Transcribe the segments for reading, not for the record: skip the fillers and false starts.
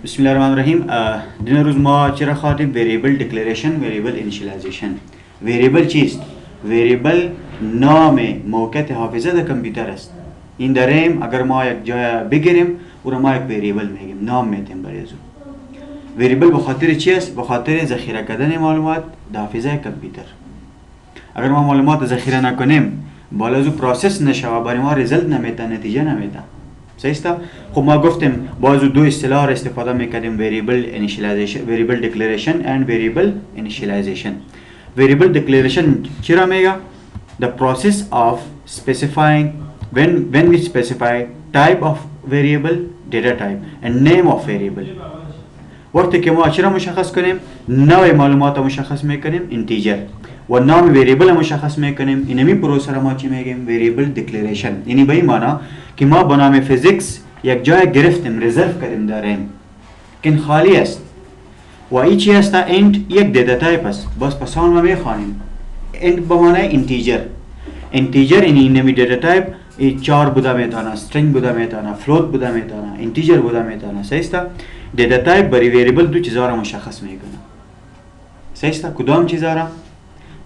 बिस्मिल्लाहिर्रहमानिर्रहीम। दिन रोज़ मा चरा खातिब variable declaration variable initialization variable चीज़ वेरिएबल नाम मौक़ियत हाफिज़ा द computer است این دریم اگر ما یک جای بگیریم او را ما یک وریبل میگیم نام میتیم برای او وریبل به خاطر چی است؟ به خاطر ذخیره کردن معلومات در حافظه کامپیوتر. اگر ما معلومات ذخیره نکنیم بالا از او پروسس نشه و برای ما ریزلت نمیده، نتیجه نمیده. صحیح است؟ خب ما گفتیم باز دو اصطلاح را استفاده میکردیم وریبل انیشیالایزیشن وریبل دیکلریشن اند وریبل انیشیالایزیشن. وریبل دیکلریشن چی را میگه؟ the process of specifying when we specify type of variable, data type and name of variable. وقتی که ما چی را مشخص کنیم؟ نوع معلومات را مشخص میکنیم اینتیجر و نام وریبل مشخص میکنیم. اینمی پروسه را ما چی میگیم؟ وریبل دیکلریشن. یعنی به این معنی که ما به نام فیزیکس یک جای گرفتیم، رزرو کردیم داریم که خالی است و این چی است؟ انت یک دیتا تایپ است. بس پس آن ما میخوانیم انت به معنی اینتیجر. اینتیجر یعنی اینمی دیتا تایپ چار بوده میتونه، استرینگ بوده میتونه، فلوت بوده میتونه، اینتیجر بوده میتونه. صحیح است؟ دیتا تایپ برای وریبل دو چیزا را مشخص میکنه. صحیح است؟ کدام چیزا را؟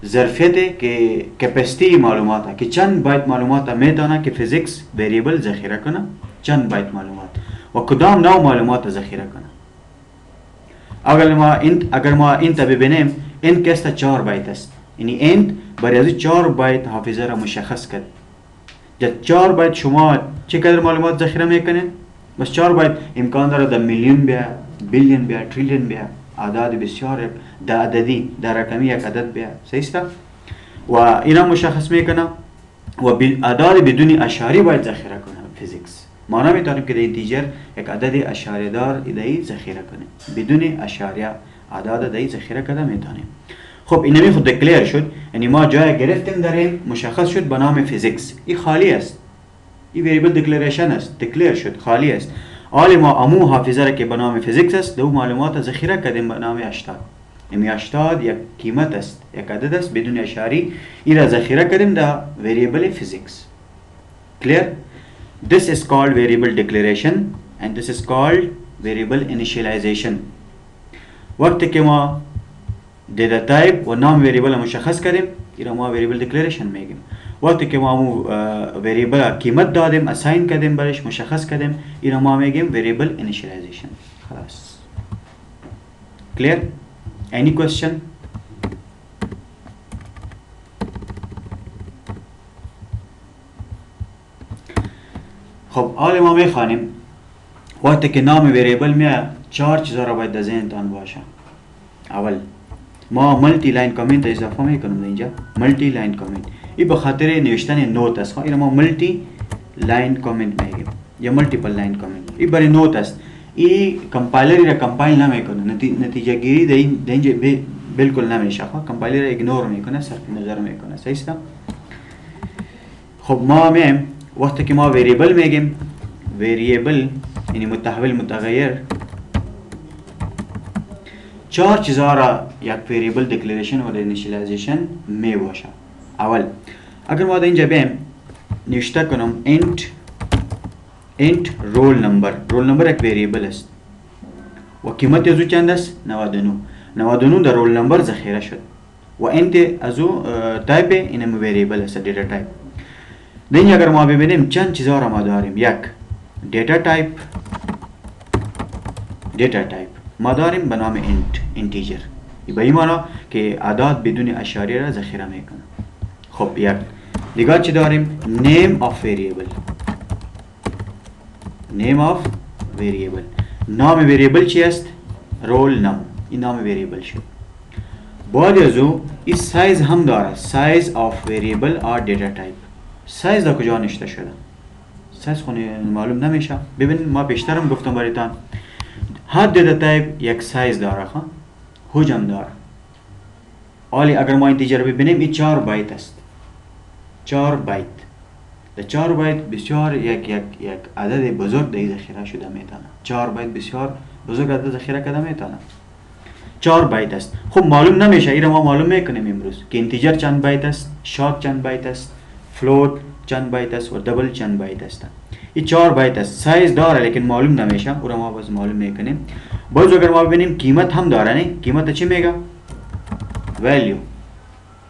ظرفیت که کپاسیتی معلومات که چند بایت معلومات میتونه که فیزیکس وریبل ذخیره کنه، چند بایت معلومات و کدام نوع معلومات ذخیره کنه. اگر ما انت ببینیم انت که است 4 بایت است. یعنی انت برای از 4 بایت حافظه را مشخص کرد. در 4 بایت شما چقدر معلومات ذخیره میکنین؟ بس 4 بایت امکان داره در میلیون بیا، بیلیون بیا، تریلیون بیا، اعداد بسیار در عددی در رقمی یک عدد بیا. صحیح است؟ و اینا مشخص میکنه و اعداد بدون اشاری باید ذخیره کنه فیزیکس. ما نمیتونیم که در اینتیجر یک عدد اشاره دار ایدهی ذخیره کنیم، بدون اشاریه اعداد ایدهی ذخیره کنه میتونیم. خب اینمی خود دکلیر شد، یعنی ما جای گرفتیم داریم مشخص شد به نام فیزیکس. این خالی است، این وریبل دیکلریشن است، دکلیر شد، خالی است. حالا ما امو حافظه را که به نام فیزیکس است دو معلومات ذخیره کردیم به نام 80. یعنی 80 یک قیمت است، یک عدد است بدون اشاری، این را ذخیره کردیم در وریبل فیزیکس. کلیر؟ This is called variable declaration and this is called variable initialization. وقتی که ما دیتا تایپ و نام وریبل مشخص کردیم این را ما وریبل دیکلریشن میگیم. وقتی که ما وریبل قیمت دادیم، اساین کردیم برش، مشخص کردیم، این را ما میگیم وریبل انیشیالایزیشن. خلاص. کلیر؟ any question؟ خب حالا ما میخوانیم وقتی که نام وریبل میاد 4 چیزا را باید در ذهنتان باشه. اول ما ملتی لاین کامنت اضافه میکنم اینجا، ملتی لاین کامنت. این به خاطر نوشتن نوت است. این ما ملتی لاین کامنت میگیم یا ملتیپل لاین کامنت. این برای نوت است. این کمپایلر را کمپایل نمیکنه، نتیجه گیری در اینجا بالکل نمیشه. کمپایلر را ایگنور میکنه، صرف نظر میکنه. صحیح است؟ خب ما میم وقتی که ما وریبل میگیم، وریبل یعنی متحول متغیر، 4 چیزا را یک وریبل دیکلریشن و انیشیالایزیشن می باشه. اول اگر ما در اینجا بیم نوشته کنم انت رول نمبر. رول نمبر یک وریبل است و قیمت از او چند است؟ 99 در رول نمبر ذخیره شد و انت از او تایپ اینم وریبل است، دیتا تایپ. دین اگر ما ببینیم چند چیزا را ما داریم. یک دیتا تایپ ما داریم به نام اینتیجر. به این معنی که اعداد بدون اشاریه را ذخیره میکنه. خب یک دیگه چی داریم؟ نیم آف وریبل. نام وریبل چی است؟ رول نم. این نام وریبل شد. بعد از او این سایز هم داره، سایز آف وریبل اور دیتا تایپ. سایز در کجا نوشته شده؟ سایز خونه معلوم نمیشه. ببین ما بیشترم گفتم برایتان هر دیتا تایپ یک سایز داره، حجم داره. حالی اگر ما اینتیجر ببینیم این 4 بایت است. 4 بایت. در 4 بایت بسیار یک عدد بزرگ در ذخیره شده میتونه. 4 بایت بسیار بزرگ عدد ذخیره کرده میتونه. 4 بایت است. خب معلوم نمیشه، این ما معلوم میکنیم امروز که اینتیجر چند بایت است، شارت چند بایت است، فلوت چند بایت است و دبل چند بایت است. ये 4 बायत است سایز داره لیکن معلوم نمیشه او را ما باز معلوم میکنیم. باز اگر ما ببینیم قیمت هم داره نه قیمت چی میگه ولیو.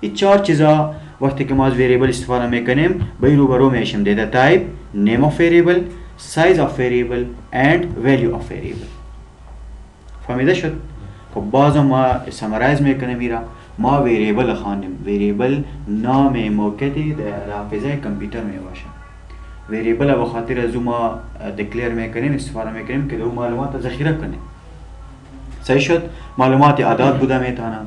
این 4 چیزا وقتی که ما از وریبل استفاده میکنیم به روبرو میشیم دیتا تایپ name of variable size of variable and value of variable. فهمیده شد؟ خب باز ما سمرایز میکنیم میرا ما وریبل خواندیم وریبل نام موقعی در حافظه کامپیوتر می باشه. وریبل به خاطر از ما دکلیر میکنیم استفاده میکنیم که دو معلومات ذخیره کنیم. صحیح شد؟ معلومات اعداد بوده میتونه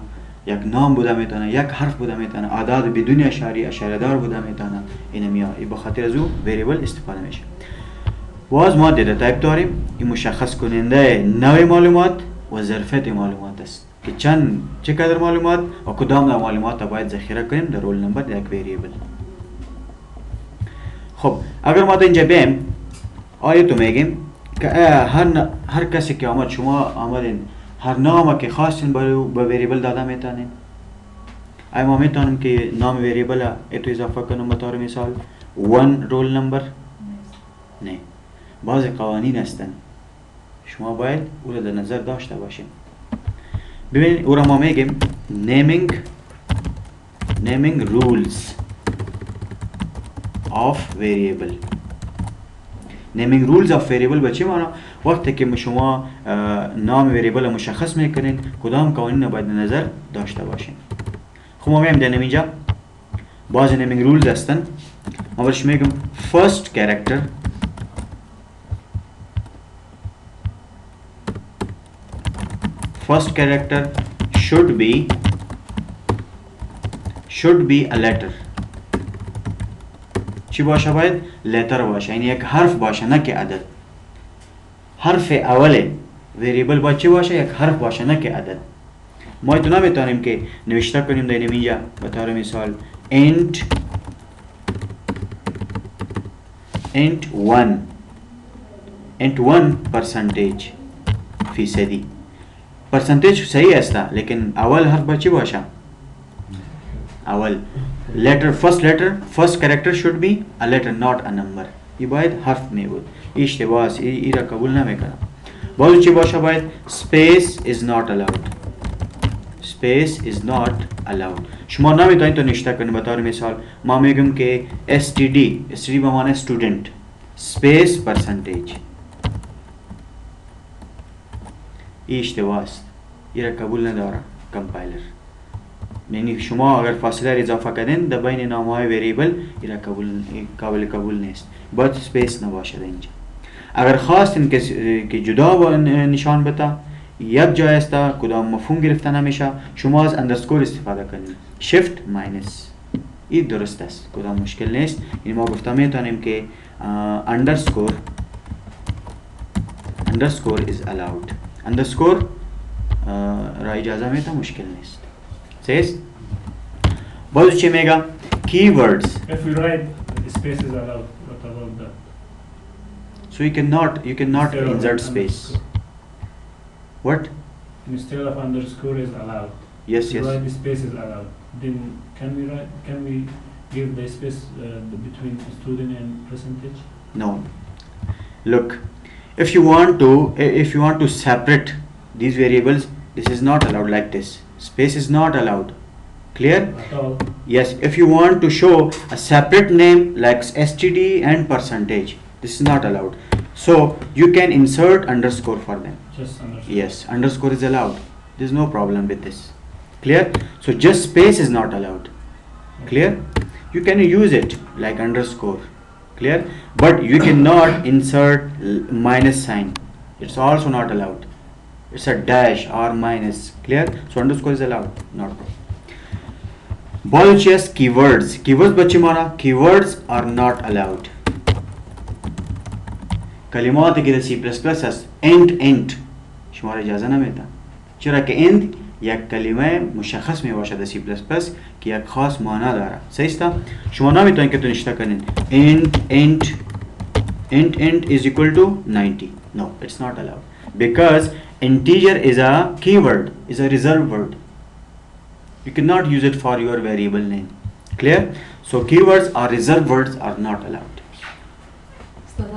یک نام بوده میتونه یک حرف بوده میتونه اعداد بدون اشاره اشاره دار بوده میتونه این میاد به خاطر از وریبل استفاده میشه. باز ما دیتا تایپ داریم این مشخص کننده نوع معلومات و ظرفیت معلومات است که چه قدر معلومات و کدام نوع معلومات باید ذخیره کنیم در رول نمبر یک وریبل. خب اگر ما اینجا بیم آیا تو میگیم که هر کسی که آمد شما آمدین هر نامی که خواستین به وریبل داده میتونین. آیا ما میتونیم که نام وریبل ایتو اضافه کنیم به طور مثال 1 رول نمبر؟ نه. بعض قوانین هستن شما باید او را در نظر داشته باشیم. ببینید او را ما میگیم naming rules of variable. naming rules of variable به چی معنی؟ وقتی که شما نام وریبل مشخص میکنین کدام قوانین باید در نظر داشته باشین. خب ما میگیم در اینجا بعض naming rules هستن. ما برش میگم first character should be a letter. چی باشه باید؟ letter باشه یعنی یک حرف باشه نه که عدد. حرف اوله وریبل باید چی باشه؟ یک حرف باشه نه که عدد. ما ایتو نمیتونیم که نوشته کنیم در اینجا به طور مثال int 1 percentage فیصدی. percentage صحیح است لیکن اول حرف باید چی باشه؟ اول first character should be a letter not a number. ای باید حرف می بود. ای اشتباه است. ای را قبول نمیکنم. باید چی باشه باید space is not allowed. شما نمیتونید تو نشته کنید به طور مثال ما میگم که std به معنی student space percentage. ای اشتباه است. ای را قبول نداره کمپایلر. یعنی شما اگر فاصله را اضافه کردین در بین نامهای وریبل ای را قابل قبول نیست. باید سپیس نباشد اینجا. اگر خواستین که جدا نشان بده یک جای است کدام مفهوم گرفته نمیشه شما از اندرسکور استفاده کنید. شیفت ماینس این درست است کدام مشکل نیست. این ما گفته میتونیم که اندرسکور is allowed. اندرسکور را اجازه میده مشکل نیست. says باز چی میگه keywords. If we write space is allowed, what about that? So you cannot insert space. What? Instead of underscore is allowed. Yes. Write the space is allowed. Then can we give the space between student and percentage? No. Look, if you want to separate these variables, this is not allowed like this. Space is not allowed. Clear? At all. Yes, if you want to show a separate name like std and percentage, this is not allowed. So you can insert underscore for them. Just underscore. Yes, underscore is allowed. There's no problem with this. Clear? So just space is not allowed. Clear? You can use it like underscore. Clear? But you cannot insert minus sign. It's also not allowed. It's a dash or minus. Clear? So underscore is allowed. Not problem. Bolch's keywords. Keywords बच्चे माना keywords are not allowed. कलिमात की C++ است end شما را اجازه نمیده. چرا که end یک کلمه مشخص می باشد در C++ که یک خاص معنی داره. صحیح است؟ شما نمیتونید که تو نشته کنین end is equal to 90. No, it's not allowed. Because integer is a keyword, is a reserved word. You cannot use it for your variable name. Clear? So keywords or reserved words are not allowed. استاد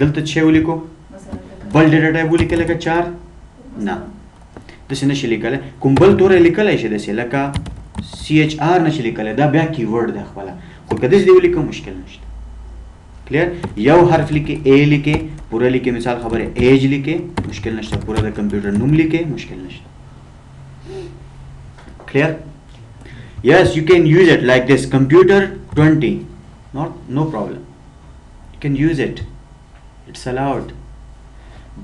دلته 6 ولیکو بل ډیټا ټایپ ولیکل لکه 4 نه داسې نشي لیکلی کوم بل توری لیکلی شي داسې لکه CHR نشي لیکلی دا بیا کیورډ دی خپله خو که داسې دی ولیکو مشکل نشته کلیر یو حرف لیکې A لیکې پوره لیکې مثال خبره ایج لیکې مشکل نشته پوره د کمپیوټر نوم لیکې مشکل نشته clear yes you can use it like this computer 20 no problem you can use it it's allowed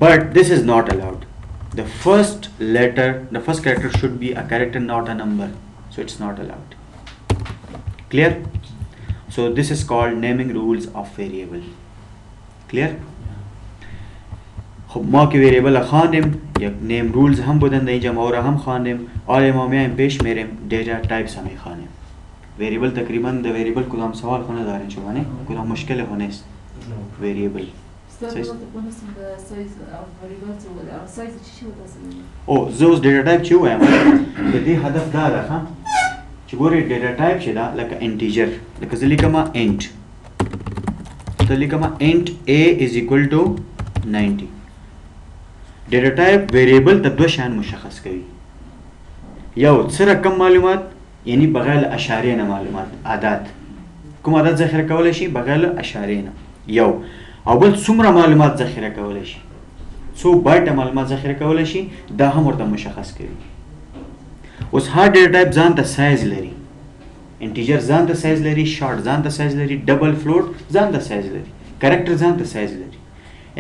but this is not allowed the first character should be a character not a number so it's not allowed clear so this is called naming rules of variable clear خب ما که ویریبل خواندیم یک نیم رولز هم بودن در اینجا ما را هم خواندیم آل ما میایم پیش میریم دیتا تایپس هم میخوانیم ویریبل تقریبا در ویریبل کدام سوال خونه دارین شما نه کدام مشکل خونه است ویریبل او زوز دیتا تایپ چی وایم د دې هدف دا ده ها چې ګوري دیتا تایپ چې دا لکه انټیجر لکه زه لیکم انټ ته لیکم انټ a is equal to 90 ډیټا ټایپ ویریبل ته دوه شیان مشخص کوي یو څه رقم معلومات یعنی بغیر اشاریه نه معلومات عادت کوم عادت ذخیره کولای شي بغیر اشاریه نه یو او بل څومره معلومات ذخیره کولای شي څو بایټ معلومات ذخیره کولای شي دا هم ورته مشخص کوي اوس هر ډیټا ټایپ ځان ته سایز لري انټیجر ځان ته سایز لري شارټ ځان ته سایز لري ډبل فلوټ ځان ته سایز لري کریکټر ځان ته سایز لري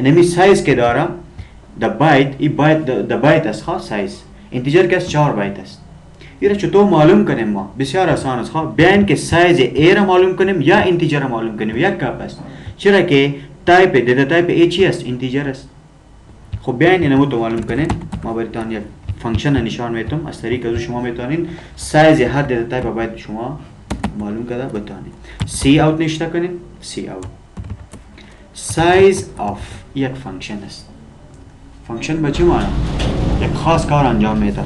انمی سایز که دارم د بایت است خواه سایز انتیجر که است 4 بایت است این را چطور معلوم کنیم ما بسیار آسان است خواه بیان که سایز A را معلوم کنیم یا انتیجر را معلوم کنیم یک کپ است چرا که تایپ دیتا تایپ A چی است انتیجر است خب بیان اینمو تو معلوم کنیم ما برایتان یک فانکشن نشان میتونم از طریق از شما میتونین سایز هر دیتا تایپ باید شما معلوم کرده بتانید سی اوت نشته کنیم سی اوت سایز آف یک فانکشن است فانکشن به چی معنی؟ یک خاص کار انجام میده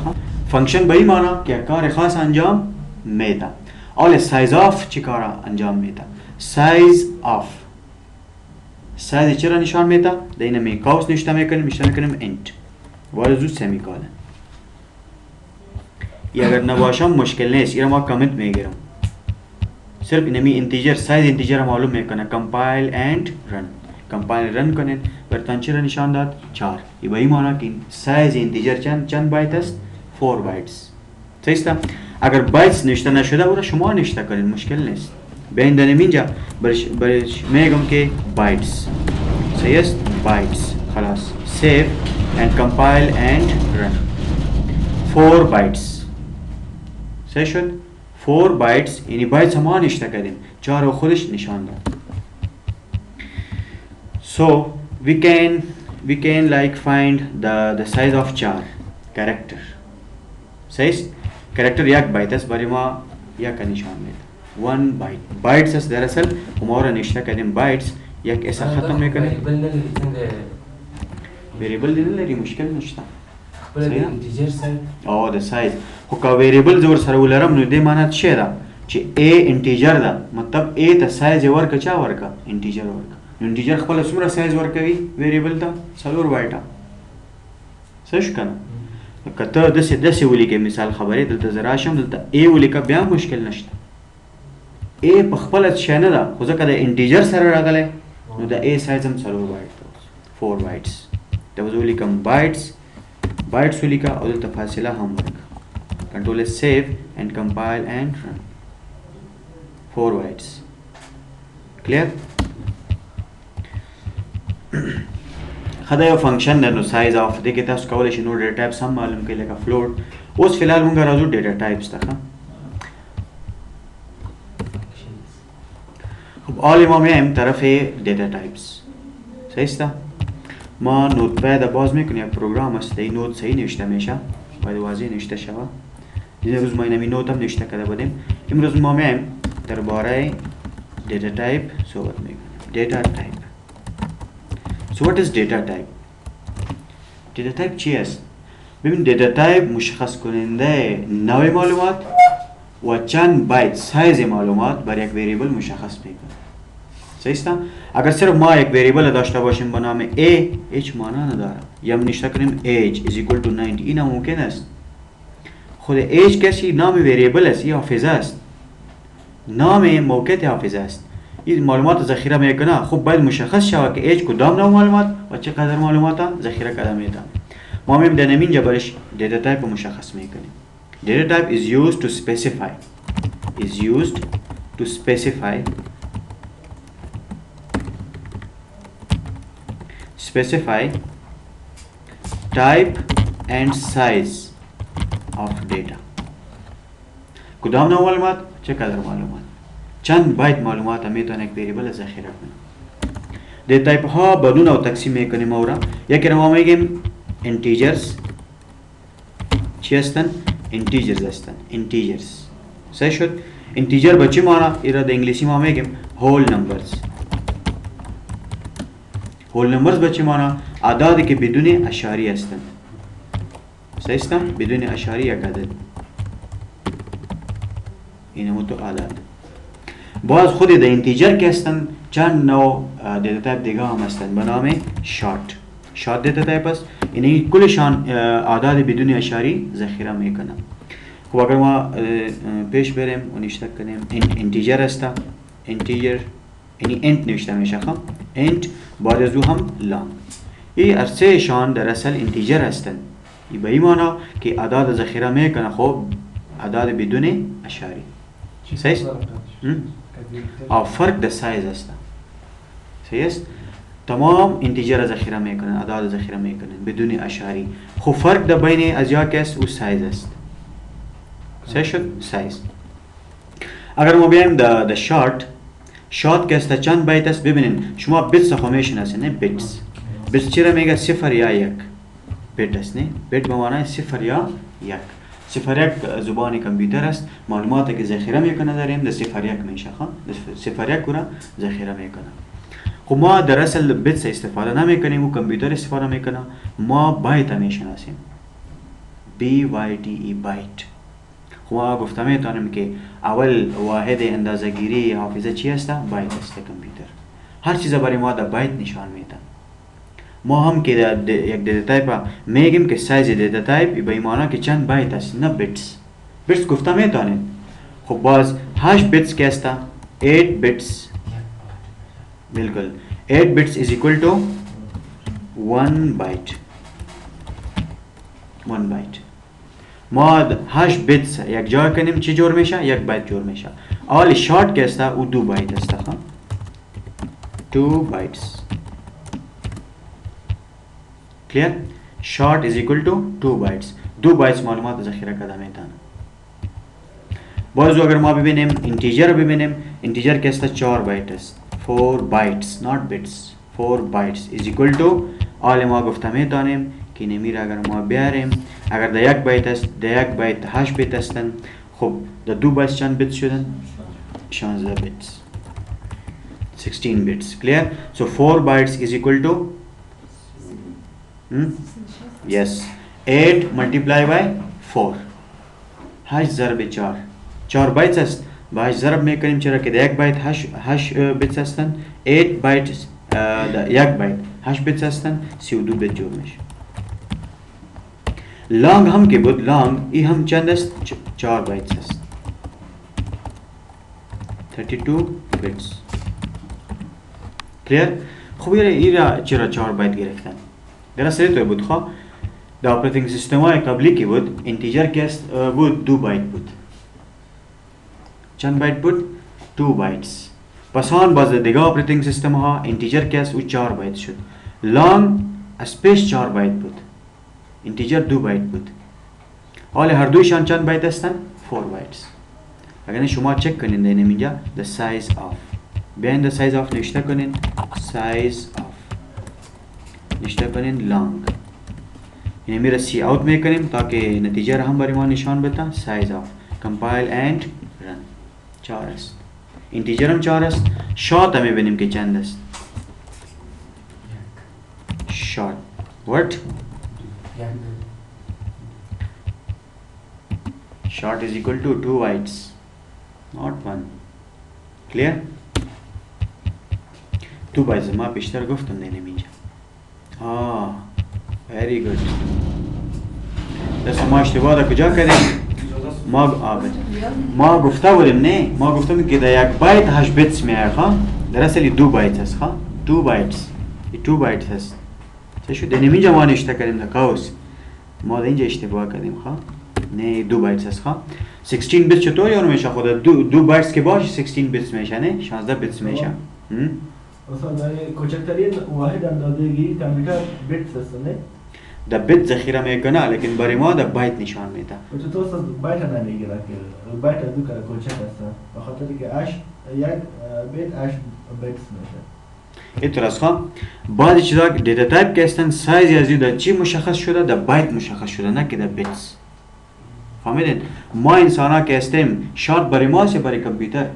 فانکشن به این معنی که یک کار خاص انجام میده اول سایز آف چی کار انجام میده سایز آف سایز چرا نشان میده؟ در این می کاوس نشته میکنیم انت وارزو سمیکالن ای اگر نباشم مشکل نیست این ما کامنت میگیرم صرف اینمی انتیجر سایز انتیجر معلوم میکنه کمپایل اند رن کمپایل رن کنین برتان چی را نشان داد 4 ای به این معنی که سایز انتیجر چند بایت است 4 بایتس صحیح است اگر بایتس نشته نشده او را شما نشته کنین مشکل نیست بین دنم اینجا برش میگم که بایتس صحیح است بایتس خلاص سیو and compile and run 4 bytes صحیح شد 4 bytes یعنی بایتس هم نشته کردیم 4 خودش نشان داد so we can like find the size of char character صحیح character یک بایت است برای ما یک نشان میده 1 byte bytes است دراصل ما نشته کردیم bytes یک ایسا ختم میکنه ویریبل دی نلري مشکل نشته خپل انټیجر سایز او د سایز خو کا ویریبل زور سره ولرم نو دې معنی څه ده چې a انټیجر ده مطلب a ته سایز ورکه چا ورکه انټیجر ورکه نو انټیجر خپل څومره سایز ورکوي ویریبل ته 4 بایټه څه کنه کته دسه ولیکه مثال خبره دلته زرا شم دلته a ولیکه بیا مشکل نشته a په خپل څه نه ده خو ځکه د انټیجر سره راغله نو د a سایز هم 4 بایټ 4 بایټس دا وزولي کم bytes وليكا او دلتا فاصله هم ورک control is save and compile and run 4 bytes clear خدا یو فنکشن ده نو سایز اف دې کې تاسو کولای شئ نو ډیټا ټایپس هم معلوم کړئ لکه فلوټ اوس فی الحال موږ راځو ډیټا ټایپس ته خب آل ما میایم طرف ډیټا ټایپس صحیح است ما نوت پد باز میکنیم یک پروگرام است این نوت صحیح نوشته میشه باید واضح نوشته شود این روز ما اینمی نوت هم نوشته کرده بودیم امروز ما میایم درباره دیتا تایپ صحبت میکنیم دیتا تایپ so what is data type دیتا تایپ چی است ببین دیتا تایپ مشخص کننده نوع معلومات و چند بایت سایز معلومات بر یک ویریبل مشخص میکنه صحیح است. اگر صرف ما یک وریبل داشته باشیم به نام a هیچ معنا نداره، یا نوشته کنیم age is equal to 90، این ممکن است. خود age کسی نام وریبل است، این حافظه است، نام موقعیت حافظه است، این معلومات ذخیره میکنه. خب باید مشخص شود که age کدام نوع معلومات و چقدر معلومات ذخیره کرده میتونه. ما میم در اینجا برش دیتا تایپ مشخص میکنیم. Data type is used to specify type and size of data. کدام نوع معلومات، چقدر معلومات، چند بایت معلومات میتونه یک وریبل ذخیره کنه. دیتا تایپ ها بدون او تقسیم میکنیم اورا. یکی رو ما میگیم integers. چی هستن؟ integers هستن. integers صحیح شد. integer به چی معنی؟ ایرا در انگلیسی ما میگیم whole numbers. whole numbers به چی معنی؟ اعدادی که بدون اشاری هستن. صحیح است؟ بدون اشاری یک عدد، این تو اعداد. باز خود در اینتیجر که هستن چند نوع دیتا تایپ دیگه هم هستن به نام شارت دیتا تایپ است. این کلشان اعداد بدون اشاری ذخیره میکنه. خب اگر ما پیش بریم و نوشته کنیم اینتیجر است، اینتیجر یعنی انت نوشته میشه. خب انت بعد از او هم لانگ. این ارسه شان در اصل اینتیجر هستن. این به این معنی که اعداد ذخیره میکنه، خب اعداد بدون اشاری. صحیح است؟ فرق در سایز است. صحیح است؟ تمام اینتیجر ذخیره میکنن، اعداد ذخیره میکنن بدون اشاری. خب فرق در بین ازیا که است او سایز است. صحیح شد؟ سایز. اگر ما بیایم در شارت که است چند بایت است. ببینین شما بیتس فورمیشن است، نه بیتس. بیتس چرا میگه؟ صفر یا یک بیت است. نه بیت به معنی صفر یا یک. صفر یک زبان کامپیوتر است. معلوماتی که ذخیره میکنه داریم در صفر یک میشه. خب صفر یک را ذخیره میکنه. خب ما در اصل بیتس استفاده نمیکنیم و کامپیوتر استفاده میکنه. ما بایت میشناسیم. BYTE بایت. خب ما گفته میتونیم که اول واحد اندازه‌گیری حافظه چی است؟ بایت است. کامپیوتر هر چیز برای ما در بایت نشان میده. ما هم که یک دیتا تایپ میگیم که سایز دیتا تایپ به معنی که چند بایت است، نه بیتس. بیتس گفته میتونیم. خب باز 8 بیتس که است 8 بیتس. بالکل 8 بیتس is equal to 1 byte. 1 byte. ما 8 بیتس یک جا کنیم چی جور میشه؟ 1 بایت جور میشه. اول شارت که است او 2 بایت است. 2 بایتس. clear. short is equal to 2 bytes. 2 bytes معلومات ذخیره کرده میتونه. باز اگر ما ببینیم اینتیجر ببینیم، اینتیجر که است 4 بایت است. 4 bytes not bits. 4 bytes is equal to آل ما گفته میتونیم که نمیر اگر ما بیاریم اگر در 1 بایت است، در 1 بایت 8 بیت هستن. خب در 2 بایت چند بیت شدن؟ 16 بیتس. 16 bits. clear. so 4 bytes is equal to yes 8 multiply by 4. 8 ضرب 4 4 بایت است. با 8 ضرب میکنیم چرا که در 1 بایت 8 بیتس هستن. 8 بایت در 1 بایت 8 بیتس هستن. 32 بیت جور میشه. لانگ هم که بود لانگ ای هم چند است؟ 4 بایت است. 32 بیتس. clear. خب ایرا چرا 4 بایت گرفتن؟ در اصل تو بود. خواه در اپریتینگ سیستم های قبلی که بود اینتیجر که است بود 2 بایت بود. چند بایت بود؟ 2 بایتس. پس آن باز دیگه اپریتینگ سیستم ها اینتیجر که است او 4 بایت شد. لانگ اسپیس 4 بایت بود، اینتیجر 2 بایت بود. حالا هر دویشان چند بایت هستن؟ 4 بایتس. اگر شما چک کنین در اینجا the size of بیاین the size of نوشته کنین size of نوشته کنین long. یعنی میره سی اوت میکنیم تاکه نتیجه را هم برای ما نشان بده. size of compile and run 4 است. اینتیجر هم 4 است. شارت هم میبینیم که چند است. short what short is equal to 2 bytes not 1. clear. تو باید ما بیشتر گفتم دینم اینجا. very good. دست ما اشتباه در کجا کردیم؟ ما گفته بودیم نه، ما گفتم که در یک بایت 8 بیتس میاد ها، در اصل 2 بایت هست ها، 2 بایتس، 2 بایت هست. چه شد؟ دینم اینجا ما نشته کردیم در کاوس، ما در اینجا اشتباه کردیم ها، نه 2 بایتس هست ها. 16 بیت چطور یارو میشه خود؟ 2 بایتس که باشه 16 بیتس میشه نه، 16 بیتس میشه. مثلا برای کوچکترین واحد اندازه‌گیری کامپیوتر بیتس هست نه؟ در بیت ذخیره میکنه لیکن برای ما در بایت نشان میده. تو تو بایت نمیگیره که بایت دو کار کوچک هست به خاطر که اش یک بیت اش بیتس میشه. اینطور است ها. بعضی چیزا دیتا تایپ که هستن سایز از در چی مشخص شده؟ در بایت مشخص شده نه که در بیتس. فهمیدین؟ ما انسان ها که هستیم شاید برای ماست یا برای کامپیوتر؟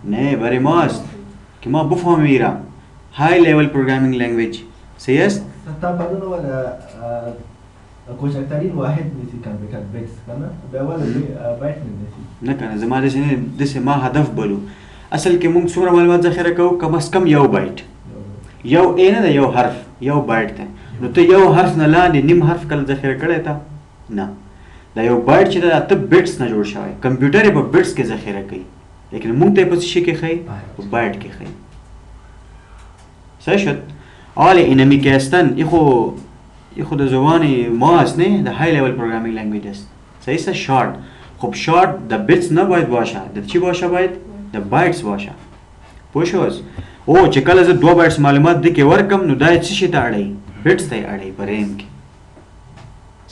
نه برای ماست که ما بفهمیم ایران های لیول پروگرامینگ لنگویج صحیح است؟ تا بدون اول کوچکترین واحد نیستی کامپیوتر بیتس کنه به اول بایت نیستی نه کنه زمان دسته ما هدف بلو اصل که مونږ څومره معلومات ذخیره کوو کم از کم یو بایت یو ای نه ده یو حرف یو بایت ده نو ته یو حرف نه لاندې نیم حرف کله ذخیره کړی تا نه دا یو بایت چې ده ته بیټس نه جوړ شوی کمپیوټر یې په بیټس کې ذخیره کوي لیکن مونږ ته په څه شي کې ښیي په بایت کې ښیي صحیح شد حال اینمی که هستن ای خود زبان ما است نه ده های لیول پروگرامینگ لنگویج است صحیح است شارت خب شارت ده بیتس نباید باشه ده چی باشه باید ده بایتس باشه پوشوز او چې کله زه 2 بایتس معلومات دې کې ورکم نو دا څه شي ته اړی بیټس ته اړی په ریم کې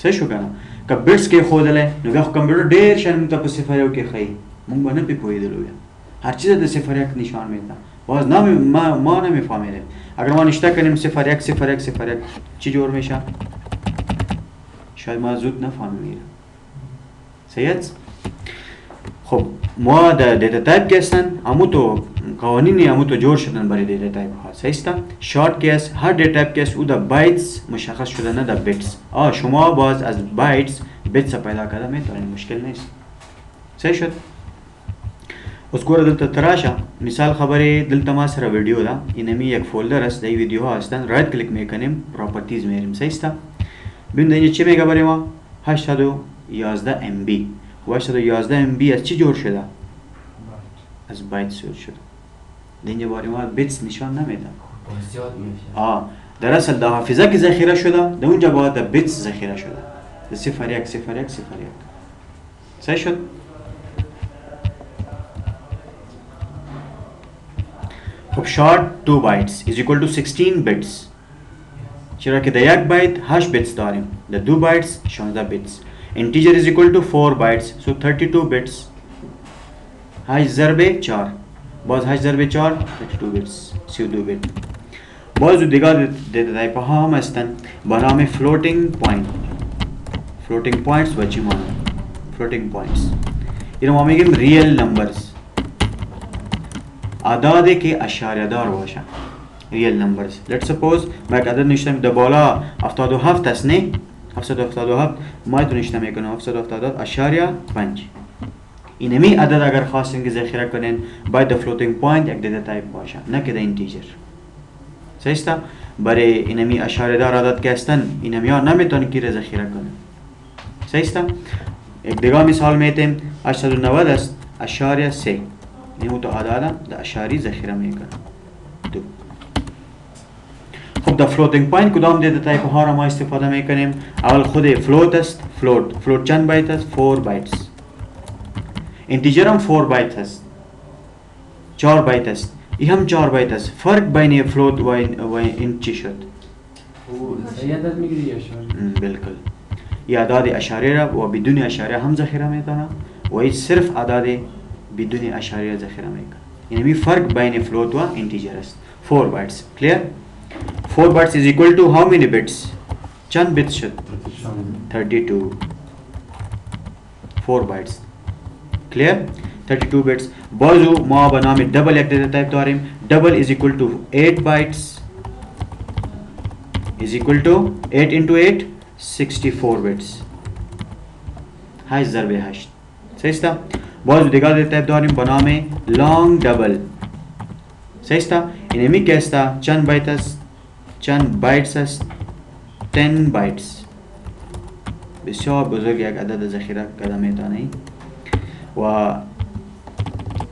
صحیح شو کنه که بیټس کې خودله نو بیا کمپیوټر ډیر شان ته په صفر یو کې خی مونږ باندې په پویدلو هر چیز د صفر یک نشان میده باز ما نمیفهمیدیم اگر ما نشته کنیم 01 01 01 چی جور میشه شاید ما زود نفهمیم صحیح خب ما در دیتا تایپ که هستن همو تو قوانینی همو تو جور شدن برای دیتا تایپ ها صحیح است شارت که هست هر دیتا تایپ که هست او در بایتس مشخص شده نه در بیتس شما باز از بایتس بیتس پیدا کرده میتونید مشکل نیست صحیح شد اوس ګوره دلته تراشه مثال خبره دلته ما سره ویډیو ده اینمی یک فولدر است دی ویدیو ها هستن رایت کلیک میکنیم پراپرتیز میریم صحیح است ببین اینجا چی میگه برای ما 811 ام بی 811 ام بی از چی جور شده از بایت جور شده اینجا برای ما بیتس نشان نمیده در اصل در حافظه که ذخیره شده در اونجا باید در بیتس ذخیره شده در 01 01 01 صحیح شد خب شارت 2 bytes is equal to 16 bits چرا که در یک بایت 8 بیتس داریم در 2 bytes 16 بیتس integer is equal to 4 bytes so 32 bits 8 ضرب 4 باز 8 ضرب 4 32 بیتس 32 بیت باز دیگر دیتا تایپ ها هم هستن با نام floating points و چی مانه floating points اینو ما میگیم real numbers اعداد که اشاریه دار باشه ریل نمبرز let's suppose ما یک عدد نوشتم در بالا 77 است نه 777 ما تو نوشته میکنم 777 اشاریه 5 اینمی عدد اگر خواستین که ذخیره کنین باید در فلوتینگ پوینت یک دیتا تایپ باشه نه که در اینتیجر صحیح است برای اینمی اشاریه دار عدد که هستن اینمی ها نمیتونن که ذخیره کنن صحیح است یک دیگه مثال میتیم 890 است اشاریه 3 نیمو تو عدد در اشاری ذخیره میکنه دو خب در فلوتینگ پوینت کدام دیتا تایپ ها را ما استفاده میکنیم اول خود فلوت است فلوت چند بایت است 4 بایتس انتیجر هم 4 بایت است 4 بایت است این هم 4 بایت است فرق بین فلوت و این چی شد عدد میگیری یا اشاری بالکل یہ اعداد اشاریه را و بدون اشاریه هم ذخیره میکنه و این صرف اعداد بدون اشاریه ذخیره میکنه یعنی فرق بین فلوت و انتیجر است 4 bytes clear 4 bytes is equal to how many bits چند bits شد 32 4 bytes clear 32 bits بازو ما به نام دبل یک دیتا تایپ داریم دبل is equal to 8 bytes is equal to 8 into 8 64 bits 8 ضرب 8 صحیح است باز دیگر دیتا تایپ داریم به نام لانگ دبل صحیح است. اینمی که است چند بایت است؟ چند بایتس است؟ 10 بایتس. بسیار بزرگ یک عدد ذخیره کرده میتونی. و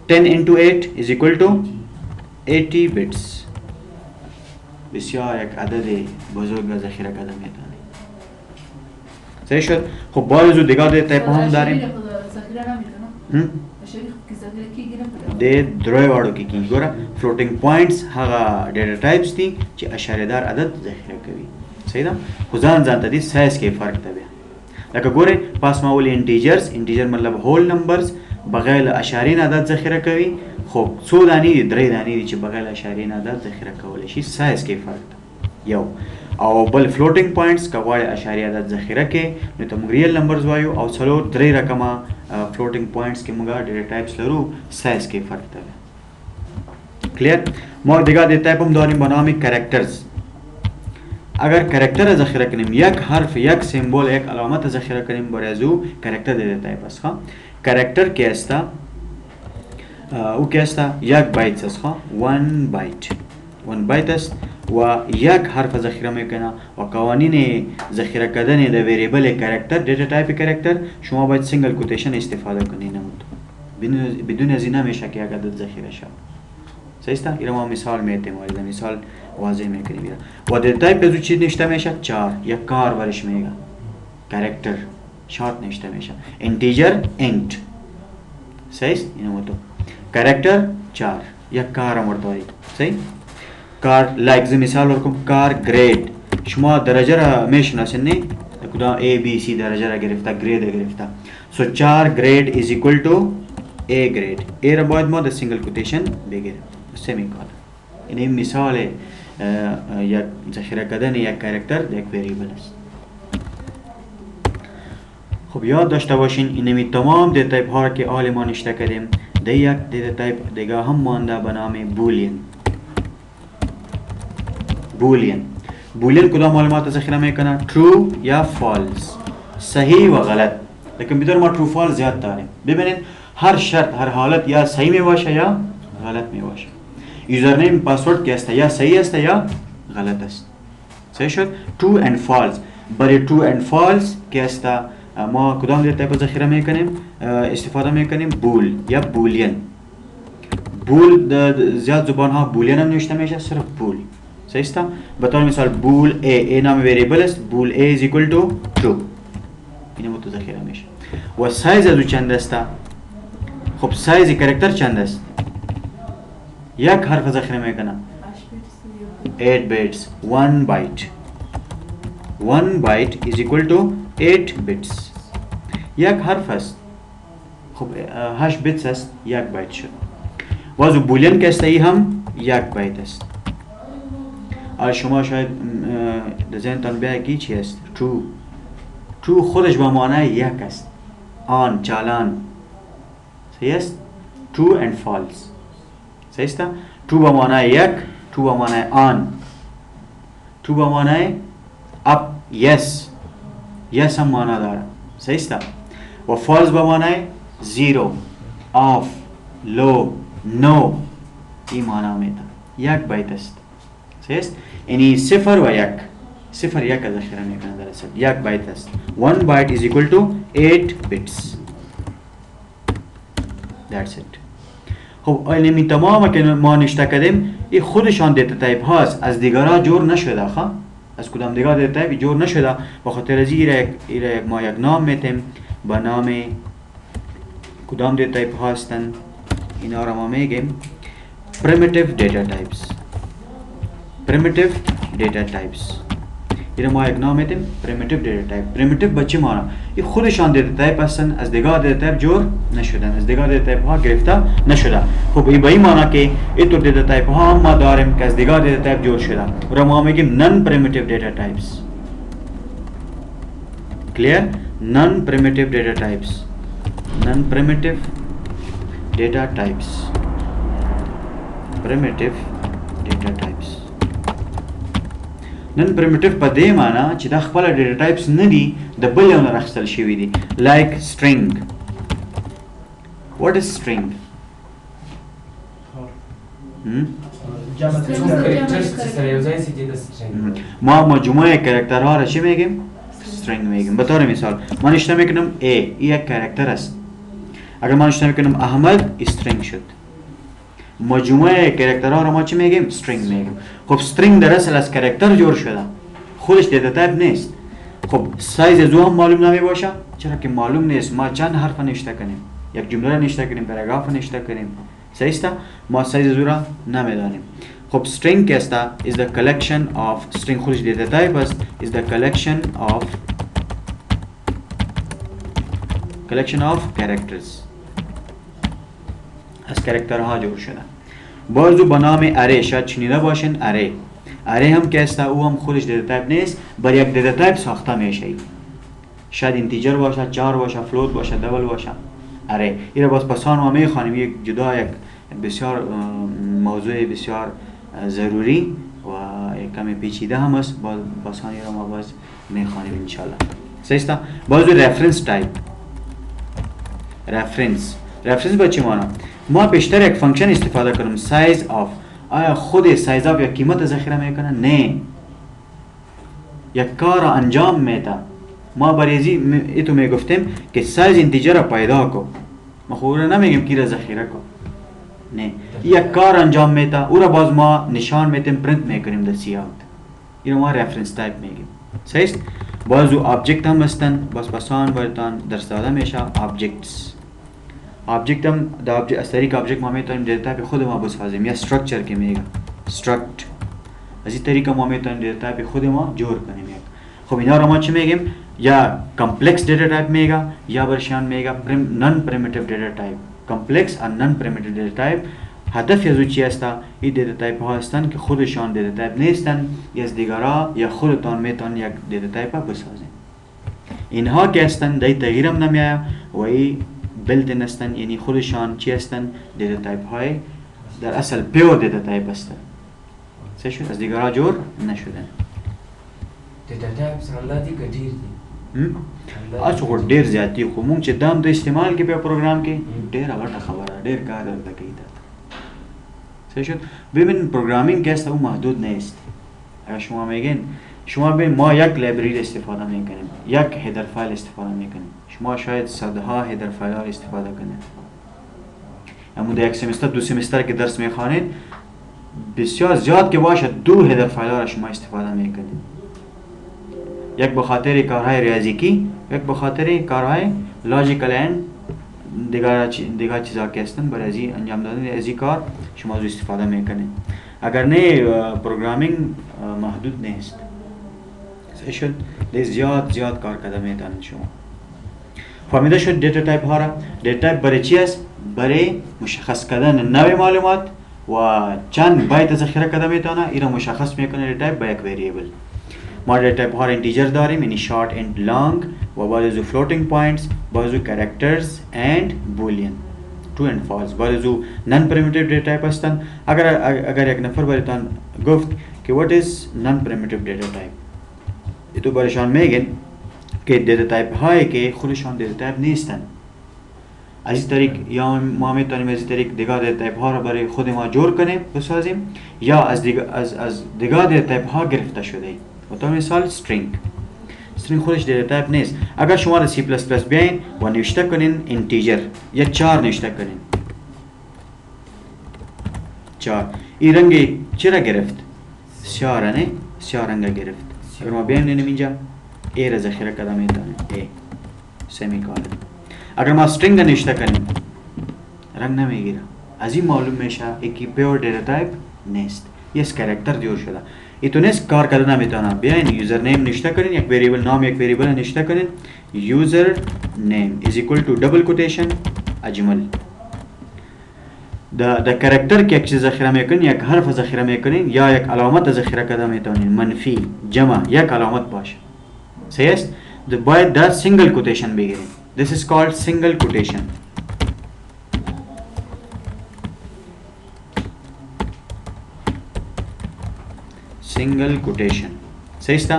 10 into 8 is equal to 80 bits. بسیار یک عدد بزرگ ذخیره کرده میتونی. صحیح شد. خب باز دیگه تایپ هم داریم. د درې واړو کې کیږي. ګوره فلوټینګ پوینټس هغه ډیټا ټایپس دي چې اشاره دار عدد ذخیره کوي. صحیح ده. خو ځان ته دي سایز کې فرق دی. لکه ګوره پاس ما ولې انټیجرز، انټیجر مطلب هول نمبرز بغیر اشارې نه عدد ذخیره کوي. خو څو دانی دي؟ درې دانی دي چې بغیر اشارې نه عدد ذخیره کولای شي. سایز کې فرق دی یو. او بل فلوټینګ پوینټس کواړي اشارې عدد ذخیره کې نو ته موږ ریل نمبرز وایو. او څلور درې رقمه فلوټینګ پوینټس کې موږ ډیټا ټایپس لرو. سایز کې فرق دی. کلیر. ما دیگه د تایپ هم داریم به نام کاراکترز. اگر کاراکتر ذخیره کنیم، یک حرف، یک سیمبل، یک علامت ذخیره کنیم برای از او کاراکتر دیده تایپ است. کاراکتر که است او که است یک بایت است. 1 بایت 1 بایت است و یک حرف ذخیره میکنه. و قوانین ذخیره کردن د وریبل کاراکتر دیتا تایپ کاراکتر شما باید سینگل کوتیشن استفاده کنید. بدون از این نمیشه که یک عدد ذخیره شود. صحیح است. اینو ما مثال میتیم و مثال واضح میکنیم. و دیتا تایپ از چی نوشته میشه؟ 4 یک کار ورش میگه. کاراکتر شارت نوشته میشه. انتیجر انت. صحیح است. اینو تو کاراکتر 4 یک کار مرتبط. صحیح. کار لایک مثال ورکم کار گرید. شما درجه را میشناسید. کدام A B C درجه را گرفته، گرید گرفته. سو 4 گرید is equal to A grade. A را باید ما در سینگل کوتیشن بگیریم. سمیکالن. این مثال یک ذخیره کردن یک کاراکتر در یک وریبل است. خب یاد داشته باشین اینمی تمام دیتا تایپ ها را که حال ما نشته کردیم در یک دیتا تایپ دیگه هم مانده به نام بولین. بولین کدام معلومات ذخیره میکنه؟ ترو یا فالس، صحیح و غلط. در کامپیوتر ما ترو فالس زیاد داریم. ببینید هر شرط هر حالت یا صحیح می باشه یا غلط می باشه. یوزرنیم پاسورد که است یا صحیح است یا غلط است. صحیح شد. ترو اند فالس. برای ترو اند فالس که است ما کدام دیتا تایپ ذخیره میکنیم؟ استفاده میکنیم بول یا بولین. بول زیاد زبان ها بولین هم نوشته میشه، صرف بول. صحیح است. به طور مثال بول A نام وریبل است. بول A is equal to true. اینو تو ذخیره میشه. و سایز از چند است؟ خب سایز کاراکتر چند است؟ یک حرف ذخیره میکنه 8 bits 1 byte. 1 byte is equal to 8 bits. یک حرف است. خب 8 bits است، 1 بایت شد. واسه بولین که است ای هم 1 بایت است. شما شاید در ذهنتان بیاید کی چی است؟ true. true خودش به معنای یک است. آن چالان. صحیح است. true and false. صحیح است. true به معنای یک، true به معنای آن، true به معنای up yes. yes هم معنی داره. صحیح است. و false به معنای zero، off، low، no. این معنی میده. یک بایت است. صحیح است. یعنی صفر و یک. صفر یک ذخیره میکنه در اصل. یک بایت است. 1 byte is equal to 8 bits. That's it. خب اینمی تمام که ما نشته کردیم این خودشان دیتا تایپ هاست، از دیگرها جور نشده. از کدام دیگر دیتا تایپ جور نشده. بخاطر از این ما یک نام میتیم به نام کدام دیتا تایپ هستن. اینا را ما میگیم primitive data types. primitive data types. این ما یک نام میتیم primitive data type. primitive بچه مانا این خودشان دیتا تایپ هستن، از دیگر دیتا تایپ جور نشدن، از دیگر دیتا تایپ ها گرفته نشده. خب این به این مانا که اینطور دیتا تایپ ها هم ما داریم که از دیگر دیتا تایپ جور شده و ما میگیم non primitive data types. clear. non primitive data types. non primitive data types. primitive data types. نن پریمیټیو په دې معنی چې دا خپل ډیټا ټایپس نه دي، د بل یو نه راخستل شوي دي. لایک string. what is string؟ جمع String کردن. characters سر یو ځای سیدی د string. ما مجموعه کرکترها را چی میگیم؟ string میگیم. به طور مثال من نشته میکنم A، این یک کرکتر است. اگر من نشته میکنم احمد، string شد. مجموعه کرکترها را ما چی میگیم؟ string میگیم. خب string در اصل از کرکتر جور شده، خودش دیتا تایپ نیست. خب سایز زو هم معلوم نمی باشه، چرا که معلوم نیست ما چند حرف نوشته کنیم، یک جمله را نوشته کنیم، پاراگراف نوشته کنیم، صحیح است؟ ما سایز زو را نمیدانیم. خب string که است is the collection of string خودش دیتا تایپ است is the collection of characters، از کرکترها جور شده. بازو به نام اره شاید شنیده باشین. اره هم که است او هم خودش دیتا تایپ نیست، بر یک دیتا تایپ ساخته میشه. شاید اینتیجر باشه، 4 باشه، فلوت باشه، دبل باشه. اره این را بسان ما میخوانیم، یک جدا یک بسیار موضوع بسیار ضروری و یک کمی پیچیده هم است، بسان این را ما باز میخوانیم انشالله. صحیح است؟ بازو رفرنس تایپ. رفرنس با چی مانا؟ ما بیشتر یک فانکشن استفاده کنیم سایز آف. آیا خود سایز آف یک قیمت ذخیره میکنه؟ نه، یک کار انجام میده. ما بریزی ایتو میگفتیم که سایز اینتیجر را پیدا کو، ما خود را نمیگیم کی را ذخیره کو. نه، یک کار انجام میده، او را باز ما نشان میتیم، پرینت میکنیم در سی اوت. این ما رفرنس تایپ میگیم. صحیح است؟ بازو آبجکت هم هستن، بسان برتان درس داده میشه. آبجکت هم از طریق آبجکت ما میتونیم دیتا تایپ خود ما بسازیم، یا استراکچر که میگه استراکت، از این طریق ما میتونیم دیتا تایپ خود ما جور کنیم. خب اینا رو ما چی میگیم؟ یا کمپلکس دیتا تایپ میگه یا برشان میگه نان پریمیتیو دیتا تایپ. کمپلکس و نان پریمیتیو دیتا تایپ هدف از چی است؟ این دیتا تایپ ها هستند که خودشان دیتا تایپ نیستند، یا از دیگرها یا خودتان میتونید یک دیتا تایپ بسازید. اینها که هستند دی تغییر هم نمیآید و این بلتن هستند، یعنی خودشان چی هستند؟ دیتا تایپ های در اصل پیور دیتا تایپ هستند. صحیح شد؟ از دیگرها جور نشدن. دیتا تایپس الله دی که ډیر دي. اچھا خو ډیر زیات دي، خو مونږ چې دام د استعمال کې په پروګرام کې ډیر غټه خبره، ډیر کار درته کوي. صحیح شد؟ ببین پروگرامینگ که است او محدود نیست. اگر شما میگین شما ببین ما یک لایبرری استفاده میکنیم، یک هیدر فایل استفاده میکنیم، شما شاید صدها هیدر فایل ها استفاده کنید. اما در یک سمستر دو سمستر که درس میخوانید بسیار زیاد که باشه 2 هیدر فایل ها را شما استفاده میکنید. یک به خاطر کارهای ریاضیکی، یک به خاطر کارهای لاجیکال اند دیگر چیزا که هستن برای انجام دادن از این کار شما از استفاده میکنید. اگر نه پروگرامینگ محدود نیست. صحیح شد؟ زیاد کار کرده میتونید شما. فهمیده شد دیتا تایپ ها را؟ دیتا تایپ برای چی است؟ برای مشخص کردن نوع معلومات و چند بایت ذخیره کرده میتونه، این را مشخص میکنه دیتا تایپ با یک وریبل. ما دیتا تایپ ها را اینتیجر داریم، یعنی شارت اند لانگ و بعضی فلوتینگ پوینتس، بعضی کاراکترز اند بولیان، true and false. بعضی نان پریمیتیو دیتا تایپ هستند. اگر یک نفر برایتان گفت که what is non primitive data type، تو برایشان میگن که دیتا تایپ هایی که خودشان دیتا تایپ نیستن. از این طریق یا ما میتونیم از این طریق دیگر دیتا تایپ ها را برای خود ما جور کنیم، بسازیم، یا از دیگر دیتا تایپ ها گرفته شده. مثلا مثال string خودش دیتا تایپ نیست. اگر شما در C++ بیاین و نوشته کنین اینتیجر یا 4 نوشته کنین 4، این رنگ چرا گرفت؟ سیاه نه؟ سیاه رنگ گرفت. اگر ما بیایم اینجا A را ذخیره کرده میتونیم A سمیکالن. اگر ما string نوشته کنیم رنگ نمیگیره. از این معلوم میشه که پیور دیتا تایپ نیست، یه کاراکتر جور شده. ایتونست کار کردن نمیتونه. بیاین یوزر نیم نوشته کنین، یک وریبل نام یک وریبل نوشته کنین، یوزر نیم is equal to double quotation اجمل. د کاراکتر که یک چیز ذخیره میکنین، یک حرف ذخیره میکنین یا یک علامت ذخیره کرده میتونین، منفی جمع یک علامت باشه. صحیح است؟ باید در سینگل کوتیشن بگیریم. This is called single quotation. single quotation. صحیح است؟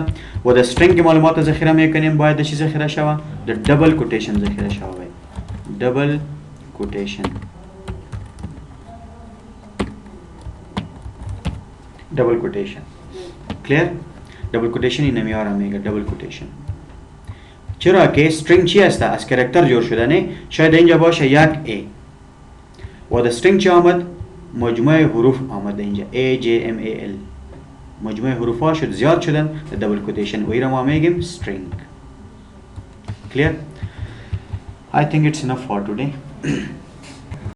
و در string که معلومات ذخیره میکنیم باید چی ذخیره شود؟ در double quotation ذخیره شود. double quotation. double quotation. Clear? Double quotation in نمیارم میگه double quotation. چرا که string چی هست؟ از کرکتر جور شدنه، شاید اینجا باشه یک A و در string چی آمد؟ مجموعه حروف آمد اینجا A J M A L، مجموعه حروف ها شد زیاد شدن در double quotation و ایرا ما میگیم string. Clear? I think it's enough for today.